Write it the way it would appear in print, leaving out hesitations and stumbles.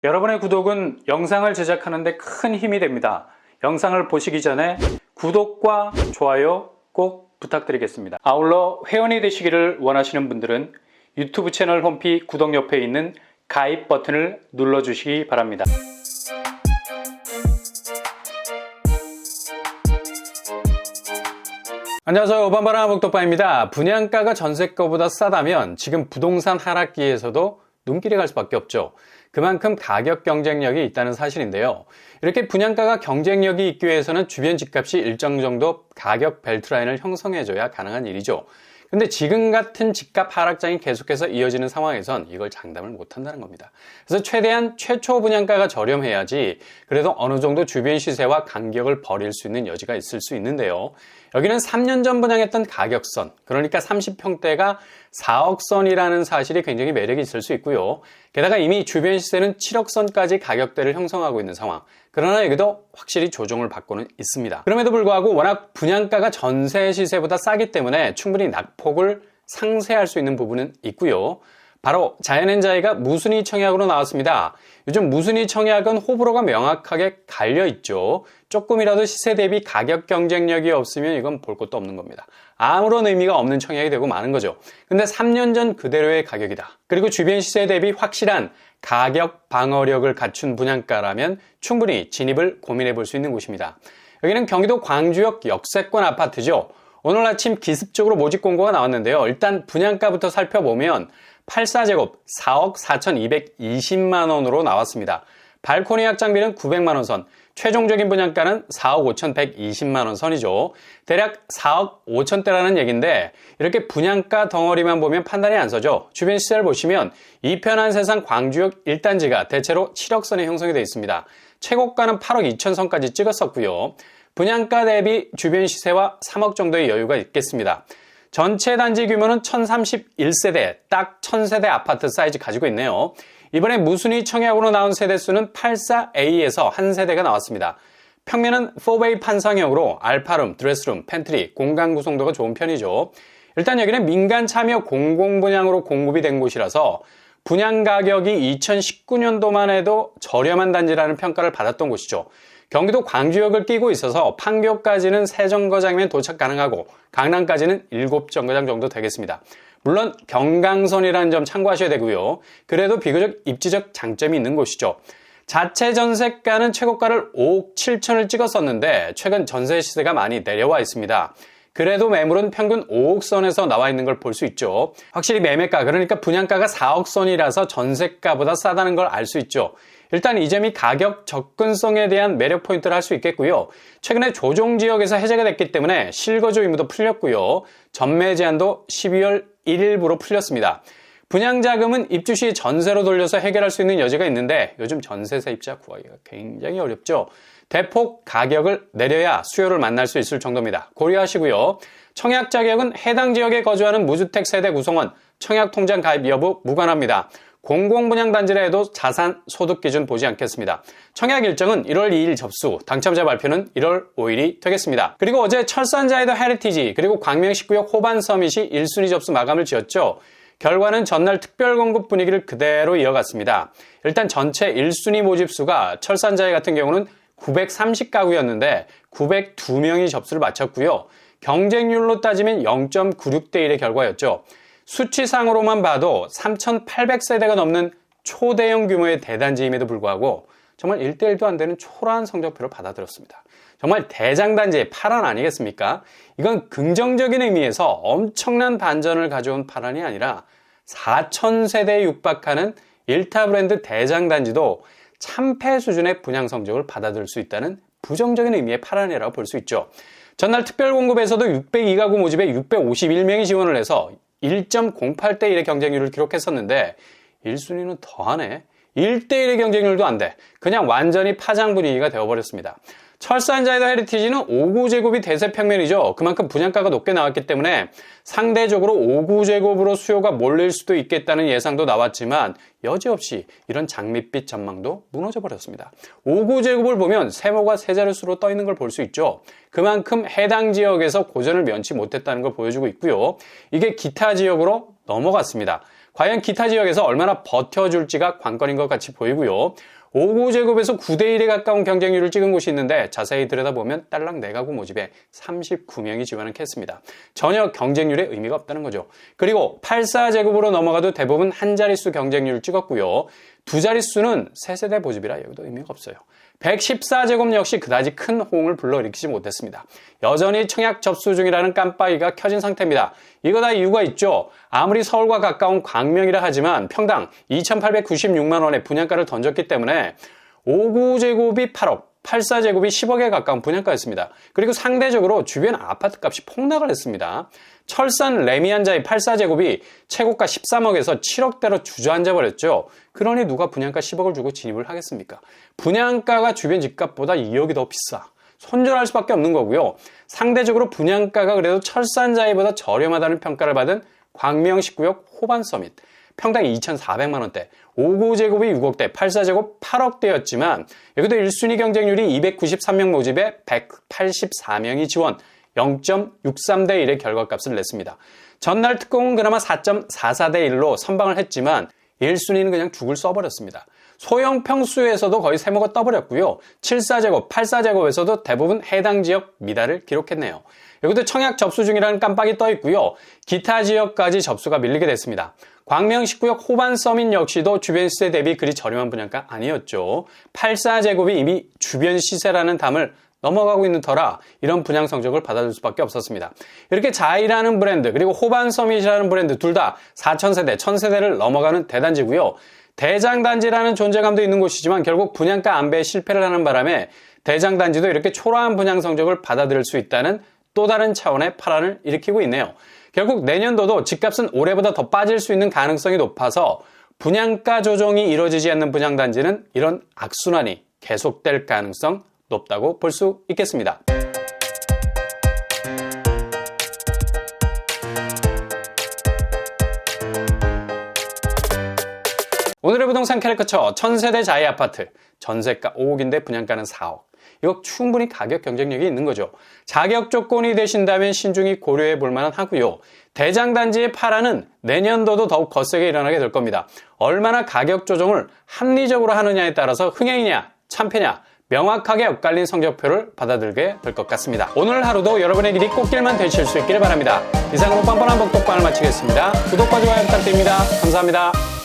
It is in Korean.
여러분의 구독은 영상을 제작하는 데 큰 힘이 됩니다. 영상을 보시기 전에 구독과 좋아요 꼭 부탁드리겠습니다. 아울러 회원이 되시기를 원하시는 분들은 유튜브 채널 홈피 구독 옆에 있는 가입 버튼을 눌러주시기 바랍니다. 안녕하세요. 오반바람 목독바입니다. 분양가가 전세가보다 싸다면 지금 부동산 하락기에서도 눈길이 갈 수밖에 없죠. 그만큼 가격 경쟁력이 있다는 사실인데요. 이렇게 분양가가 경쟁력이 있기 위해서는 주변 집값이 일정 정도 가격 벨트라인을 형성해줘야 가능한 일이죠. 근데 지금 같은 집값 하락장이 계속해서 이어지는 상황에선 이걸 장담을 못한다는 겁니다. 그래서 최대한 최초 분양가가 저렴해야지 그래도 어느 정도 주변 시세와 간격을 벌일 수 있는 여지가 있을 수 있는데요. 여기는 3년 전 분양했던 가격선, 그러니까 30평대가 4억 선이라는 사실이 굉장히 매력이 있을 수 있고요. 게다가 이미 주변 시세는 7억 선까지 가격대를 형성하고 있는 상황. 그러나 여기도 확실히 조정을 받고는 있습니다. 그럼에도 불구하고 워낙 분양가가 전세 시세보다 싸기 때문에 충분히 낙폭을 상쇄할 수 있는 부분은 있고요. 바로 자연엔자이가 무순위 청약으로 나왔습니다. 요즘 무순위 청약은 호불호가 명확하게 갈려있죠. 조금이라도 시세 대비 가격 경쟁력이 없으면 이건 볼 것도 없는 겁니다. 아무런 의미가 없는 청약이 되고 마는 거죠. 근데 3년 전 그대로의 가격이다. 그리고 주변 시세 대비 확실한 가격 방어력을 갖춘 분양가라면 충분히 진입을 고민해 볼 수 있는 곳입니다. 여기는 경기도 광주역 역세권 아파트죠. 오늘 아침 기습적으로 모집 공고가 나왔는데요. 일단 분양가부터 살펴보면 84제곱 4억 4,220만 원으로 나왔습니다. 발코니 확장비는 900만 원 선, 최종적인 분양가는 4억 5,120만 원 선이죠. 대략 4억 5천대라는 얘기인데 이렇게 분양가 덩어리만 보면 판단이 안 서죠. 주변 시세를 보시면 이 편한 세상 광주역 1단지가 대체로 7억 선에 형성이 되어 있습니다. 최고가는 8억 2천 선까지 찍었었고요. 분양가 대비 주변 시세와 3억 정도의 여유가 있겠습니다. 전체 단지 규모는 1031세대, 딱 1000세대 아파트 사이즈 가지고 있네요. 이번에 무순위 청약으로 나온 세대수는 84A에서 한 세대가 나왔습니다. 평면은 4베이 판상형으로 알파룸, 드레스룸, 팬트리, 공간 구성도가 좋은 편이죠. 일단 여기는 민간 참여 공공분양으로 공급이 된 곳이라서 분양 가격이 2019년도만 해도 저렴한 단지라는 평가를 받았던 곳이죠. 경기도 광주역을 끼고 있어서 판교까지는 3정거장이면 도착 가능하고 강남까지는 7정거장 정도 되겠습니다. 물론 경강선이라는 점 참고하셔야 되고요. 그래도 비교적 입지적 장점이 있는 곳이죠. 자체 전세가는 최고가를 5억 7천을 찍었었는데 최근 전세 시세가 많이 내려와 있습니다. 그래도 매물은 평균 5억 선에서 나와 있는 걸 볼 수 있죠. 확실히 매매가, 그러니까 분양가가 4억 선이라서 전세가보다 싸다는 걸 알 수 있죠. 일단 이 점이 가격 접근성에 대한 매력 포인트를 할 수 있겠고요. 최근에 조정 지역에서 해제가 됐기 때문에 실거주 의무도 풀렸고요. 전매 제한도 12월 1일부로 풀렸습니다. 분양자금은 입주 시 전세로 돌려서 해결할 수 있는 여지가 있는데 요즘 전세세 입자 구하기가 굉장히 어렵죠. 대폭 가격을 내려야 수요를 만날 수 있을 정도입니다. 고려하시고요. 청약 자격은 해당 지역에 거주하는 무주택 세대 구성원, 청약통장 가입 여부 무관합니다. 공공분양단지라 해도 자산 소득 기준 보지 않겠습니다. 청약 일정은 1월 2일 접수, 당첨자 발표는 1월 5일이 되겠습니다. 그리고 어제 철산자이더 헤리티지 그리고 광명시구역 호반 서밋이 1순위 접수 마감을 지었죠. 결과는 전날 특별공급 분위기를 그대로 이어갔습니다. 일단 전체 1순위 모집수가 철산자이 같은 경우는 930가구였는데 902명이 접수를 마쳤고요. 경쟁률로 따지면 0.96대 1의 결과였죠. 수치상으로만 봐도 3,800세대가 넘는 초대형 규모의 대단지임에도 불구하고 정말 1대1도 안 되는 초라한 성적표를 받아들였습니다. 정말 대장단지의 파란 아니겠습니까? 이건 긍정적인 의미에서 엄청난 반전을 가져온 파란이 아니라 4,000세대에 육박하는 1타 브랜드 대장단지도 참패 수준의 분양 성적을 받아들일 수 있다는 부정적인 의미의 파란이라고 볼 수 있죠. 전날 특별공급에서도 602가구 모집에 651명이 지원을 해서 1.08대 1의 경쟁률을 기록했었는데 1순위는 더하네. 1대1의 경쟁률도 안 돼. 그냥 완전히 파장 분위기가 되어버렸습니다. 철산자이더 헤리티지는 5구제곱이 대세 평면이죠. 그만큼 분양가가 높게 나왔기 때문에 상대적으로 5구제곱으로 수요가 몰릴 수도 있겠다는 예상도 나왔지만 여지없이 이런 장밋빛 전망도 무너져 버렸습니다. 5구제곱을 보면 세모가 세 자릿수로 떠 있는 걸 볼 수 있죠. 그만큼 해당 지역에서 고전을 면치 못했다는 걸 보여주고 있고요. 이게 기타 지역으로 넘어갔습니다. 과연 기타 지역에서 얼마나 버텨줄지가 관건인 것 같이 보이고요. 5구제곱에서 9대1에 가까운 경쟁률을 찍은 곳이 있는데 자세히 들여다보면 딸랑 4가구 모집에 39명이 지원을 했습니다. 전혀 경쟁률에 의미가 없다는 거죠. 그리고 8,4제곱으로 넘어가도 대부분 한 자릿수 경쟁률을 찍었고요. 두 자릿수는 세세대 모집이라 여기도 의미가 없어요. 114제곱 역시 그다지 큰 호응을 불러일으키지 못했습니다. 여전히 청약 접수 중이라는 깜빡이가 켜진 상태입니다. 이거 다 이유가 있죠. 아무리 서울과 가까운 광명이라 하지만 평당 2,896만 원의 분양가를 던졌기 때문에 5구제곱이 8억, 8,4제곱이 10억에 가까운 분양가였습니다. 그리고 상대적으로 주변 아파트값이 폭락을 했습니다. 철산 레미안자의 8,4제곱이 최고가 13억에서 7억대로 주저앉아버렸죠. 그러니 누가 분양가 10억을 주고 진입을 하겠습니까? 분양가가 주변 집값보다 2억이 더 비싸. 손절할 수밖에 없는 거고요. 상대적으로 분양가가 그래도 철산자이보다 저렴하다는 평가를 받은 광명 19역 호반 서밋. 평당 2,400만 원대, 5구제곱이 6억대, 8,4제곱 8억대였지만 여기도 1순위 경쟁률이 293명 모집에 184명이 지원, 0.63대 1의 결과값을 냈습니다. 전날 특공은 그나마 4.44대 1로 선방을 했지만 1순위는 그냥 죽을 써버렸습니다. 소형 평수에서도 거의 세모가 떠버렸고요. 7,4제곱, 8,4제곱에서도 대부분 해당 지역 미달을 기록했네요. 여기도 청약 접수 중이라는 깜빡이 떠 있고요. 기타 지역까지 접수가 밀리게 됐습니다. 광명 19역 호반 서민 역시도 주변 시세 대비 그리 저렴한 분양가 아니었죠. 8,4제곱이 이미 주변 시세라는 담을 넘어가고 있는 터라 이런 분양 성적을 받아줄 수밖에 없었습니다. 이렇게 자이라는 브랜드 그리고 호반 서밋이라는 브랜드 둘 다 4,000세대, 1,000세대를 넘어가는 대단지고요. 대장단지라는 존재감도 있는 곳이지만 결국 분양가 안배에 실패를 하는 바람에 대장단지도 이렇게 초라한 분양 성적을 받아들일 수 있다는 또 다른 차원의 파란을 일으키고 있네요. 결국 내년도도 집값은 올해보다 더 빠질 수 있는 가능성이 높아서 분양가 조정이 이루어지지 않는 분양단지는 이런 악순환이 계속될 가능성 높다고 볼 수 있겠습니다. 오늘의 부동산 캐리커처 1,000세대 자이 아파트 전세가 5억인데 분양가는 4억. 이거 충분히 가격 경쟁력이 있는 거죠. 자격 조건이 되신다면 신중히 고려해 볼 만은 하고요. 대장단지의 파란은 내년도도 더욱 거세게 일어나게 될 겁니다. 얼마나 가격 조정을 합리적으로 하느냐에 따라서 흥행이냐 참패냐 명확하게 엇갈린 성적표를 받아들게 될 것 같습니다. 오늘 하루도 여러분의 길이 꽃길만 되실 수 있기를 바랍니다. 이상으로 뻔뻔한 복독방을 마치겠습니다. 구독과 좋아요 부탁드립니다. 감사합니다.